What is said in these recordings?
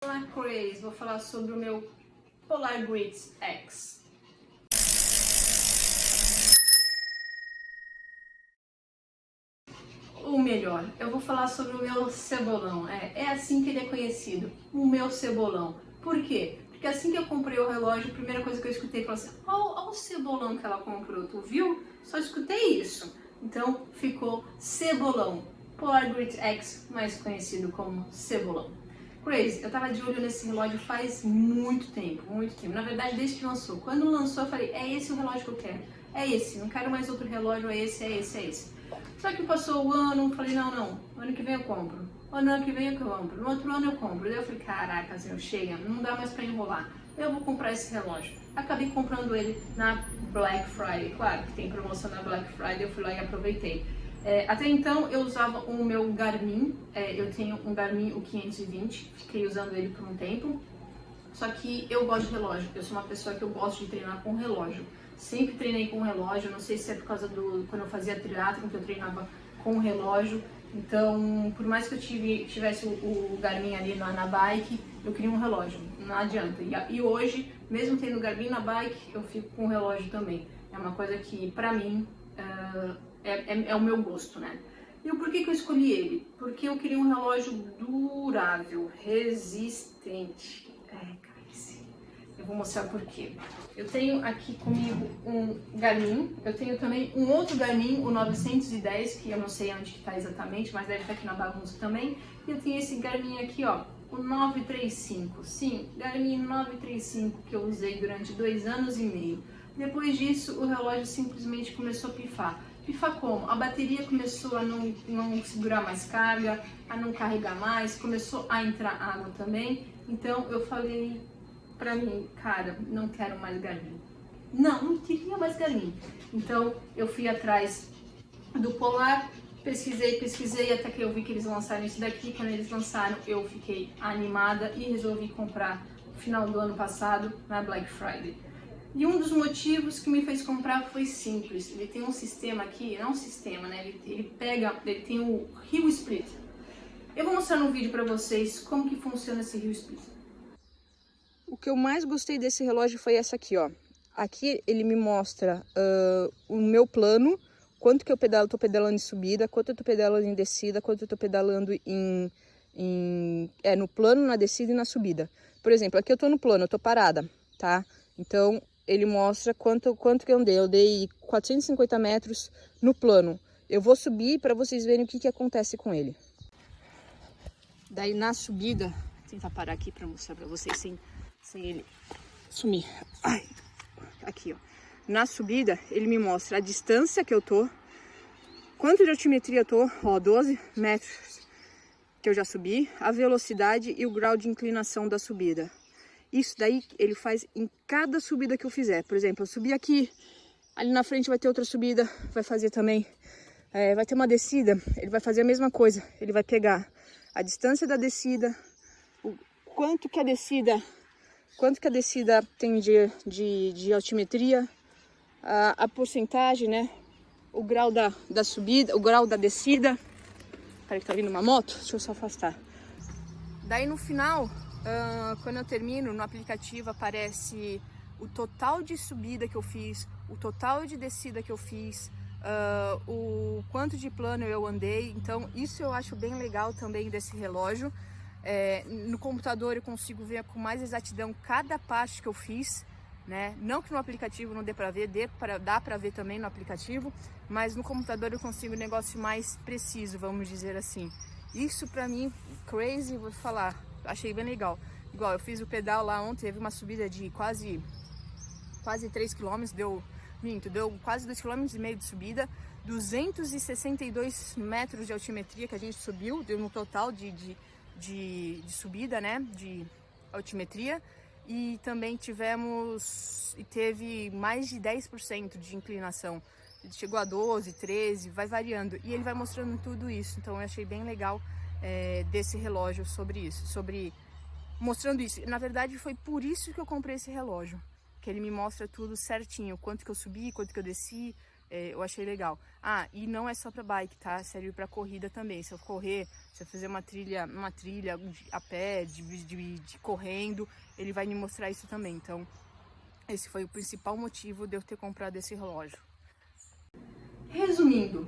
Olá, Crazy! Vou falar sobre o meu Polar Greats X. O melhor, eu vou falar sobre o meu cebolão. É assim que ele é conhecido, o meu cebolão. Por quê? Porque assim que eu comprei o relógio, a primeira coisa que eu escutei foi assim: olha o cebolão que ela comprou, tu viu? Só escutei isso. Então ficou cebolão. Polar Greats X, mais conhecido como cebolão. Crazy, eu tava de olho nesse relógio faz muito tempo, muito tempo. Na verdade, desde que lançou. Quando lançou, eu falei, é esse o relógio que eu quero. É esse, não quero mais outro relógio, é esse, é esse, é esse. Só que passou o ano, falei, não, ano que vem eu compro. Ano que vem eu compro, no outro ano eu compro. Daí eu falei, caraca, assim, chega, não dá mais pra enrolar. Eu vou comprar esse relógio. Acabei comprando ele na Black Friday. Claro que tem promoção na Black Friday, eu fui lá e aproveitei. Até então eu usava o meu Garmin, eu tenho um Garmin, o 520, fiquei usando ele por um tempo, só que eu gosto de relógio, eu sou uma pessoa que eu gosto de treinar com relógio, sempre treinei com relógio, não sei se é por causa quando eu fazia triatlon que eu treinava com relógio, então por mais que eu tivesse o Garmin ali na bike, eu queria um relógio, não adianta, e hoje, mesmo tendo Garmin na bike, eu fico com o relógio também, é uma coisa que pra mim é o meu gosto, né? E o porquê que eu escolhi ele? Porque eu queria um relógio durável, resistente. Eu vou mostrar por quê. Eu tenho aqui comigo um Garmin, eu tenho também um outro Garmin, o 910, que eu não sei onde que tá exatamente, mas deve estar aqui na bagunça também. E eu tenho esse Garmin aqui, ó, o 935. Sim, Garmin 935 que eu usei durante 2 anos e meio. Depois disso, o relógio simplesmente começou a pifar. Pifar como? A bateria começou a não segurar mais carga, a não carregar mais, começou a entrar água também. Então eu falei pra mim, cara, não quero mais Garmin. Não queria mais Garmin. Então eu fui atrás do Polar, pesquisei até que eu vi que eles lançaram isso daqui. Quando eles lançaram, eu fiquei animada e resolvi comprar no final do ano passado, na Black Friday. E um dos motivos que me fez comprar foi simples. Ele tem um sistema aqui, não um sistema, né? Ele tem o Heel Split. Eu vou mostrar no vídeo pra vocês como que funciona esse Heel Split. O que eu mais gostei desse relógio foi essa aqui, ó. Aqui ele me mostra o meu plano, quanto que eu pedalo, tô pedalando em subida, quanto eu tô pedalando em descida, quanto eu tô pedalando no plano, na descida e na subida. Por exemplo, aqui eu tô no plano, eu tô parada, tá? Então ele mostra quanto que eu andei. Eu dei 450 metros no plano. Eu vou subir para vocês verem o que acontece com ele. Daí na subida, vou tentar parar aqui para mostrar para vocês sem ele sumir. Ai, aqui, ó. Na subida, ele me mostra a distância que eu tô, quanto de altimetria eu tô, ó, 12 metros que eu já subi, a velocidade e o grau de inclinação da subida. Isso daí ele faz em cada subida que eu fizer. Por exemplo, eu subi aqui, ali na frente vai ter outra subida, vai fazer também, vai ter uma descida, ele vai fazer a mesma coisa. Ele vai pegar a distância da descida, quanto que a descida tem de altimetria, a porcentagem, né? O grau da subida, o grau da descida. Peraí que tá vindo uma moto, deixa eu só afastar. Daí no final, quando eu termino, no aplicativo aparece o total de subida que eu fiz, o total de descida que eu fiz, o quanto de plano eu andei. Então isso eu acho bem legal também desse relógio. No computador eu consigo ver com mais exatidão cada parte que eu fiz, né? Não que no aplicativo não dê para ver, dá para ver também no aplicativo, mas no computador eu consigo um negócio mais preciso, vamos dizer assim. Isso para mim, crazy, vou falar, achei bem legal. Igual eu fiz o pedal lá ontem, teve uma subida de quase 3 km, deu quase 2,5 km de subida, 262 metros de altimetria que a gente subiu, deu no total de subida, né, de altimetria, e também teve mais de 10% de inclinação, chegou a 12, 13, vai variando, e ele vai mostrando tudo isso. Então eu achei bem legal desse relógio mostrando isso. Na verdade foi por isso que eu comprei esse relógio, que ele me mostra tudo certinho, quanto que eu subi, quanto que eu desci, Eu achei legal. Ah, e não é só para bike, tá? Serve para corrida também. Se eu correr, se eu fizer uma trilha a pé, de correndo, ele vai me mostrar isso também. Então, esse foi o principal motivo de eu ter comprado esse relógio. Resumindo,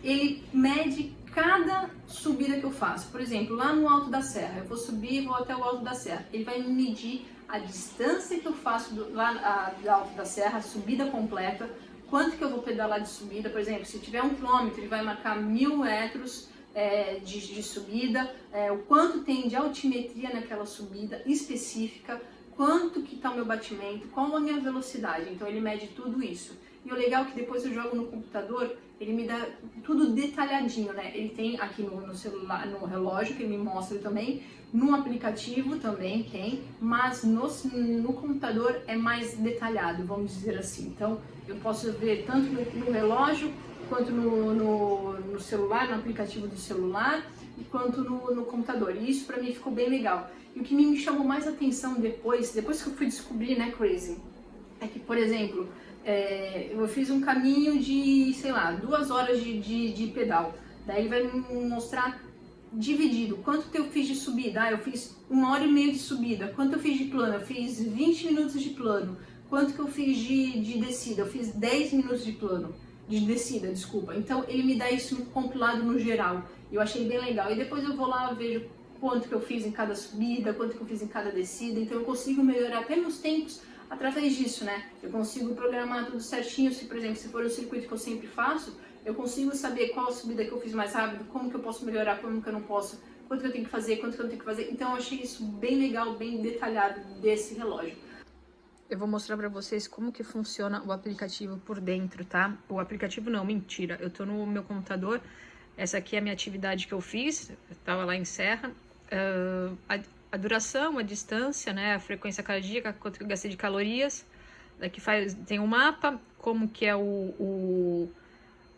ele mede cada subida que eu faço. Por exemplo, lá no Alto da Serra, eu vou subir e vou até o Alto da Serra. Ele vai me medir a distância que eu faço do Alto da Serra, a subida completa, quanto que eu vou pedalar de subida. Por exemplo, se tiver 1 quilômetro, ele vai marcar 1000 metros de subida, o quanto tem de altimetria naquela subida específica, quanto que está o meu batimento, qual a minha velocidade. Então ele mede tudo isso. E o legal é que depois eu jogo no computador, ele me dá tudo detalhadinho, né? Ele tem aqui no celular, no relógio, que ele me mostra também, no aplicativo também tem, mas no computador é mais detalhado, vamos dizer assim. Então eu posso ver tanto no relógio, quanto no celular, no aplicativo do celular, quanto no computador. E isso pra mim ficou bem legal. E o que me chamou mais atenção depois que eu fui descobrir, né, Crazy, é que, por exemplo, eu fiz um caminho de, sei lá, 2 horas de pedal. Daí ele vai me mostrar dividido quanto que eu fiz de subida. Eu fiz 1h30 de subida. Quanto eu fiz de plano? Eu fiz 20 minutos de plano. Quanto que eu fiz de descida? Eu fiz 10 minutos de plano. De descida, desculpa. Então ele me dá isso compilado no geral. Eu achei bem legal. E depois eu vou lá, vejo quanto que eu fiz em cada subida, quanto que eu fiz em cada descida. Então eu consigo melhorar até meus tempos através disso, né? Eu consigo programar tudo certinho. Se, por exemplo, se for o circuito que eu sempre faço, eu consigo saber qual a subida que eu fiz mais rápido, como que eu posso melhorar, como que eu não posso, quanto que eu tenho que fazer, quanto que eu não tenho que fazer. Então eu achei isso bem legal, bem detalhado desse relógio. Eu vou mostrar pra vocês como que funciona o aplicativo por dentro, tá? O aplicativo não, mentira. Eu tô no meu computador. Essa aqui é a minha atividade que eu fiz. Eu tava lá em Serra. A duração, a distância, né? A frequência cardíaca, quanto que eu gastei de calorias. Daqui tem um mapa, como que é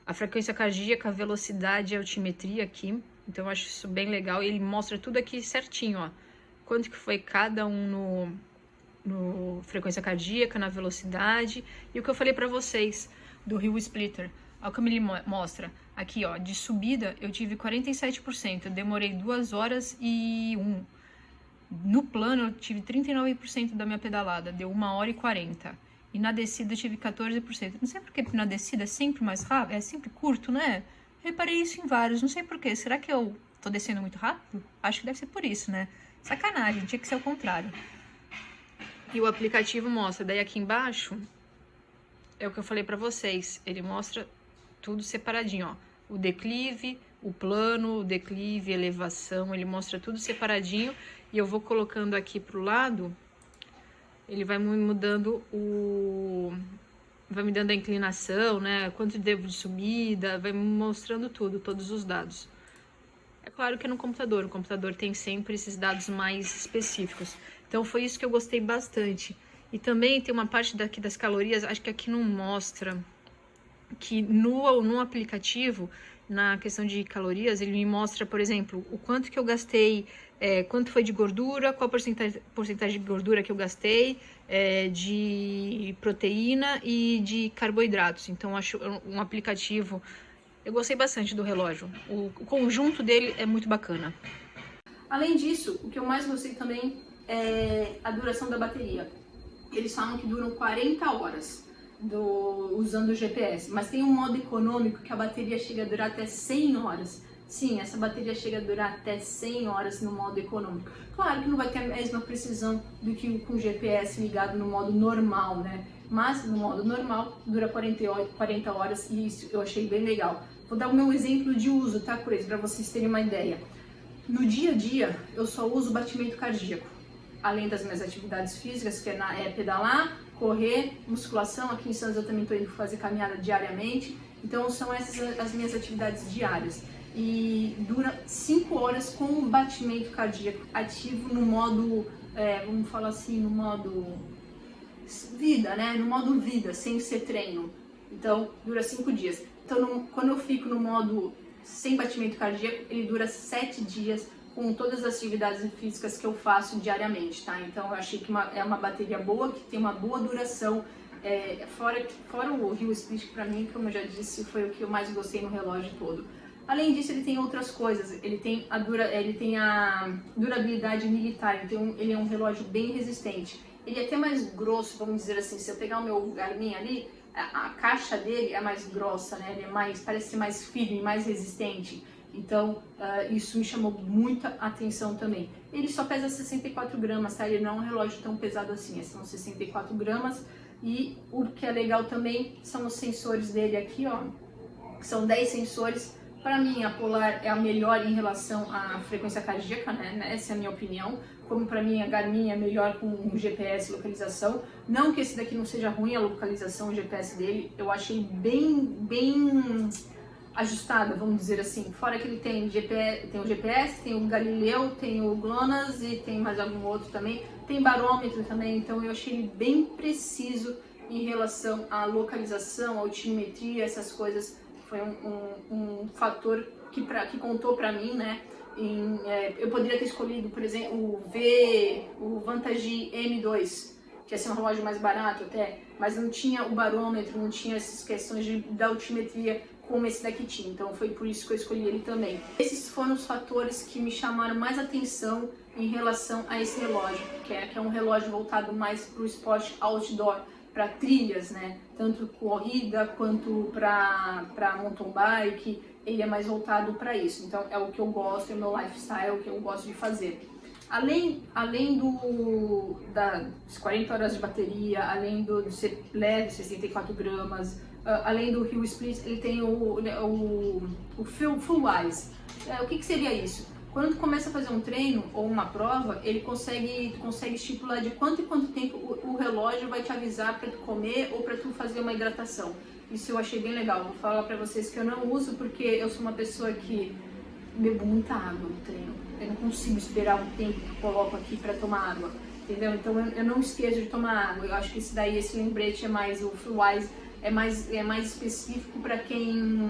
a frequência cardíaca, a velocidade e a altimetria aqui. Então eu acho isso bem legal. E ele mostra tudo aqui certinho, ó. Quanto que foi cada um no frequência cardíaca, na velocidade. E o que eu falei pra vocês do Hill Splitter. Olha como ele mostra. Aqui, ó, de subida eu tive 47%. Eu demorei 2 horas e 1. No plano eu tive 39% da minha pedalada. Deu 1h40. E na descida eu tive 14%. Não sei porque na descida é sempre mais rápido. É sempre curto, né? Reparei isso em vários. Não sei porquê. Será que eu tô descendo muito rápido? Acho que deve ser por isso, né? Sacanagem. Tinha que ser o contrário. E o aplicativo mostra, daí aqui embaixo, é o que eu falei pra vocês, ele mostra tudo separadinho, ó. O declive, o plano, o declive, elevação, ele mostra tudo separadinho. E eu vou colocando aqui pro lado, ele vai me mudando vai me dando a inclinação, né? Quanto devo de subida, vai me mostrando tudo, todos os dados. É claro que é no computador tem sempre esses dados mais específicos. Então foi isso que eu gostei bastante. E também tem uma parte daqui das calorias, acho que aqui não mostra, que no aplicativo, na questão de calorias, ele me mostra, por exemplo, o quanto que eu gastei, quanto foi de gordura, qual porcentagem de gordura que eu gastei, de proteína e de carboidratos. Então acho um aplicativo, eu gostei bastante do relógio. O conjunto dele é muito bacana. Além disso, o que eu mais gostei também é a duração da bateria. Eles falam que duram 40 horas usando o GPS, mas tem um modo econômico que a bateria chega a durar até 100 horas. Sim, essa bateria chega a durar até 100 horas no modo econômico. Claro que não vai ter a mesma precisão do que com o GPS ligado no modo normal, né? Mas no modo normal dura 40 horas e isso eu achei bem legal. Vou dar o meu exemplo de uso, tá, Crazy, para vocês terem uma ideia. No dia a dia, eu só uso batimento cardíaco, além das minhas atividades físicas, que é pedalar, correr, musculação. Aqui em Santos eu também estou indo fazer caminhada diariamente. Então são essas as minhas atividades diárias. E dura 5 horas com o batimento cardíaco ativo no modo, vamos falar assim, no modo vida, né? No modo vida, sem ser treino. Então dura 5 dias. Então quando eu fico no modo sem batimento cardíaco, ele dura 7 dias com todas as atividades físicas que eu faço diariamente, tá? Então eu achei que é uma bateria boa, que tem uma boa duração Fora o Rio Split, que pra mim, como eu já disse, foi o que eu mais gostei no relógio todo. Além disso, ele tem outras coisas. Ele tem a durabilidade militar, então ele é um relógio bem resistente. Ele é até mais grosso, vamos dizer assim. Se eu pegar o meu Garmin ali, a caixa dele é mais grossa, né? Ele parece ser mais firme, mais resistente. Então, isso me chamou muita atenção também. Ele só pesa 64 gramas, tá? Ele não é um relógio tão pesado assim, são 64 gramas. E o que é legal também são os sensores dele aqui, ó. São 10 sensores. Para mim, a Polar é a melhor em relação à frequência cardíaca, né? Essa é a minha opinião. Como para mim a Garmin é melhor com GPS e localização. Não que esse daqui não seja ruim, a localização, o GPS dele, eu achei bem ajustada, vamos dizer assim. Fora que ele tem o GPS, tem o Galileu, tem o GLONASS e tem mais algum outro também. Tem barômetro também, então eu achei ele bem preciso em relação à localização, à altimetria, essas coisas. Foi um fator que contou para mim, né? Eu poderia ter escolhido, por exemplo, o Vantage M2, que ia ser um relógio mais barato até, mas não tinha o barômetro, não tinha essas questões da altimetria como esse daqui tinha, então foi por isso que eu escolhi ele também. Esses foram os fatores que me chamaram mais atenção em relação a esse relógio, que é um relógio voltado mais para o esporte outdoor, para trilhas, né? Tanto corrida quanto para mountain bike, ele é mais voltado para isso. Então é o que eu gosto, é o meu lifestyle, o que eu gosto de fazer. Além das 40 horas de bateria, além do ser leve, 64 gramas, além do Rio Split, ele tem o Full Wise. O que seria isso? Quando tu começa a fazer um treino ou uma prova, ele consegue estipular de quanto em quanto tempo o relógio vai te avisar para tu comer ou para tu fazer uma hidratação. Isso eu achei bem legal. Vou falar para vocês que eu não uso porque eu sou uma pessoa que bebo muita água no treino. Eu não consigo esperar um tempo que eu coloco aqui para tomar água, entendeu? Então eu não esqueço de tomar água. Eu acho que esse lembrete é mais, o Full Wise é mais específico para quem,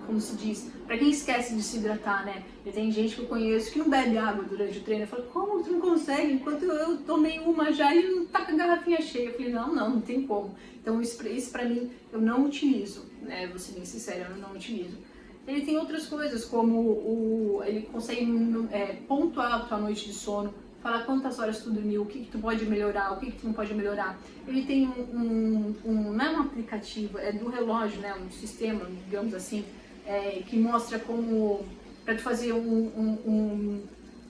como se diz, para quem esquece de se hidratar, né? E tem gente que eu conheço que não bebe água durante o treino. Eu falo, como tu não consegue? Enquanto eu tomei uma já e não tá com a garrafinha cheia. Eu falei, não tem como. Então isso pra mim eu não utilizo, né? Vou ser bem sincera, eu não utilizo. Ele tem outras coisas, como ele consegue pontuar a tua noite de sono, falar quantas horas tu dormiu, o que tu pode melhorar, o que tu não pode melhorar. Ele tem não é um aplicativo, é do relógio, né, um sistema, digamos assim, que mostra como, para tu fazer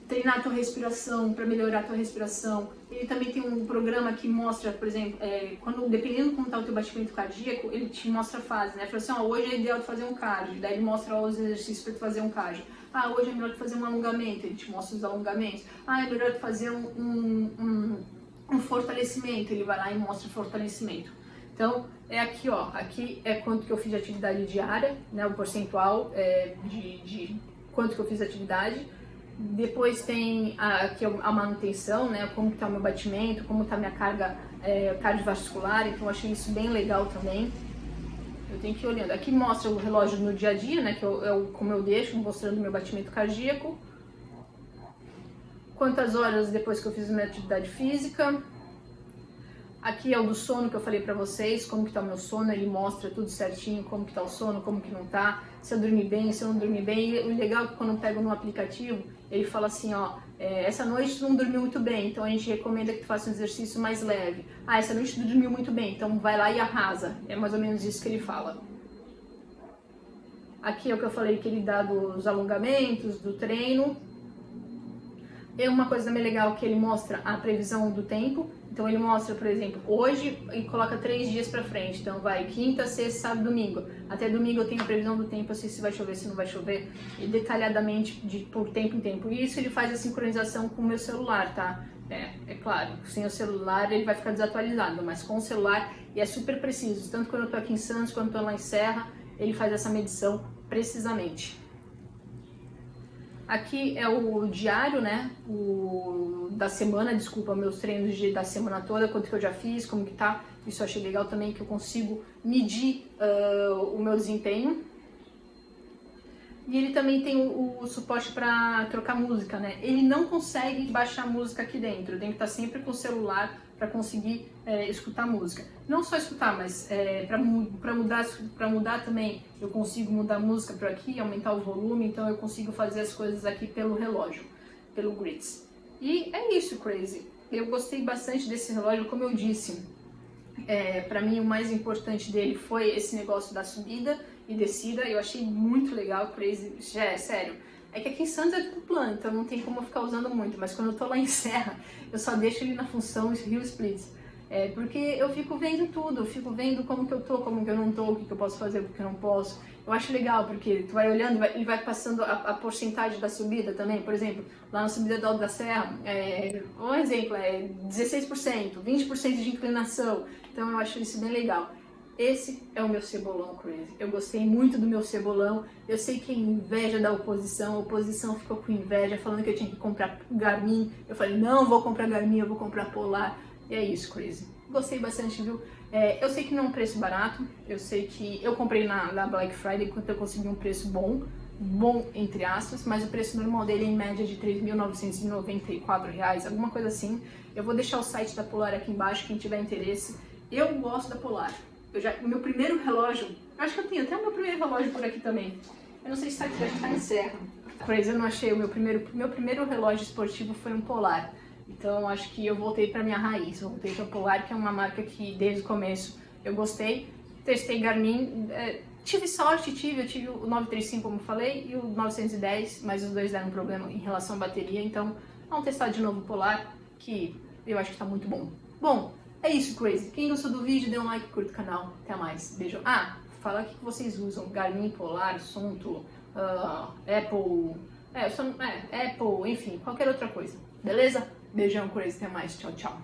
treinar a tua respiração, para melhorar a tua respiração. Ele também tem um programa que mostra, por exemplo, dependendo de como está o teu batimento cardíaco, ele te mostra a fase, né? Fala assim, hoje é ideal de fazer um cardio, daí ele mostra os exercícios para tu fazer um cardio. Hoje é melhor tu fazer um alongamento, ele te mostra os alongamentos. É melhor tu fazer um fortalecimento, ele vai lá e mostra o fortalecimento. Então, aqui, ó, aqui é quanto que eu fiz de atividade diária, né? O percentual de quanto que eu fiz de atividade. Depois tem aqui a manutenção, né? Como está o meu batimento, como está a minha carga cardiovascular, então eu achei isso bem legal também. Eu tenho que ir olhando. Aqui mostra o relógio no dia a dia, né? Que como eu deixo, mostrando o meu batimento cardíaco. Quantas horas depois que eu fiz a minha atividade física. Aqui é o do sono que eu falei pra vocês, como que tá o meu sono, ele mostra tudo certinho, como que tá o sono, como que não tá, se eu dormi bem, se eu não dormi bem. E o legal é que quando eu pego no aplicativo, ele fala assim, ó, essa noite tu não dormiu muito bem, então a gente recomenda que tu faça um exercício mais leve. Essa noite tu dormiu muito bem, então vai lá e arrasa. É mais ou menos isso que ele fala. Aqui é o que eu falei que ele dá dos alongamentos, do treino. E uma coisa também legal que ele mostra a previsão do tempo. Então ele mostra, por exemplo, hoje e coloca 3 dias pra frente. Então vai quinta, sexta, sábado, domingo. Até domingo eu tenho a previsão do tempo, eu sei se vai chover, se não vai chover. E detalhadamente, por tempo em tempo. E isso ele faz a sincronização com o meu celular, tá? É claro, sem o celular ele vai ficar desatualizado, mas com o celular e é super preciso. Tanto quando eu tô aqui em Santos, quando eu tô lá em Serra, ele faz essa medição precisamente. Aqui é o diário, né, da semana, desculpa, meus treinos da semana toda, quanto que eu já fiz, como que tá. Isso eu achei legal também, que eu consigo medir o meu desempenho. E ele também tem o suporte para trocar música, né. Ele não consegue baixar música aqui dentro, eu tenho que estar sempre com o celular para conseguir escutar música. Não só escutar, mas para mudar também, eu consigo mudar a música por aqui, aumentar o volume, então eu consigo fazer as coisas aqui pelo relógio, pelo Grids. E é isso, Crazy. Eu gostei bastante desse relógio, como eu disse. Para mim o mais importante dele foi esse negócio da subida e descida. Eu achei muito legal, Crazy. Sério. É que aqui em Santos é tudo plano, então não tem como eu ficar usando muito, mas quando eu tô lá em Serra, eu só deixo ele na função Hill Splits. Porque eu fico vendo tudo, eu fico vendo como que eu tô, como que eu não tô, o que eu posso fazer, o que eu não posso. Eu acho legal, porque tu vai olhando e vai passando a porcentagem da subida também. Por exemplo, lá na subida do Alto da Serra, um exemplo, 16%, 20% de inclinação. Então eu acho isso bem legal. Esse é o meu cebolão, Crazy. Eu gostei muito do meu cebolão. Eu sei que é inveja da oposição. A oposição ficou com inveja, falando que eu tinha que comprar Garmin. Eu falei, não vou comprar Garmin, eu vou comprar Polar. E é isso, Crazy. Gostei bastante, viu? Eu sei que não é um preço barato. Eu sei que eu comprei na Black Friday, enquanto eu consegui um preço bom entre aspas, mas o preço normal dele é em média de R$ 3.994, alguma coisa assim. Eu vou deixar o site da Polar aqui embaixo, quem tiver interesse. Eu gosto da Polar. O meu primeiro relógio, eu acho que eu tenho até o meu primeiro relógio por aqui também. Eu não sei se está aqui, a gente tá em Serra. Crazy, eu não achei. O meu primeiro relógio esportivo foi um Polar. Então acho que eu voltei para minha raiz. Eu voltei para Polar, que é uma marca que desde o começo eu gostei. Testei Garmin. Tive sorte, eu tive o 935, como eu falei, e o 910, mas os dois deram problema em relação à bateria. Então vamos testar de novo o Polar, que eu acho que está muito bom. Bom, é isso, Crazy. Quem gostou do vídeo, dê um like, curta o canal. Até mais. Beijo. Fala o que vocês usam. Garmin, Polar, Suunto, Apple, Apple, enfim, qualquer outra coisa. Beleza? Beijão, Crazy. Até mais. Tchau, tchau.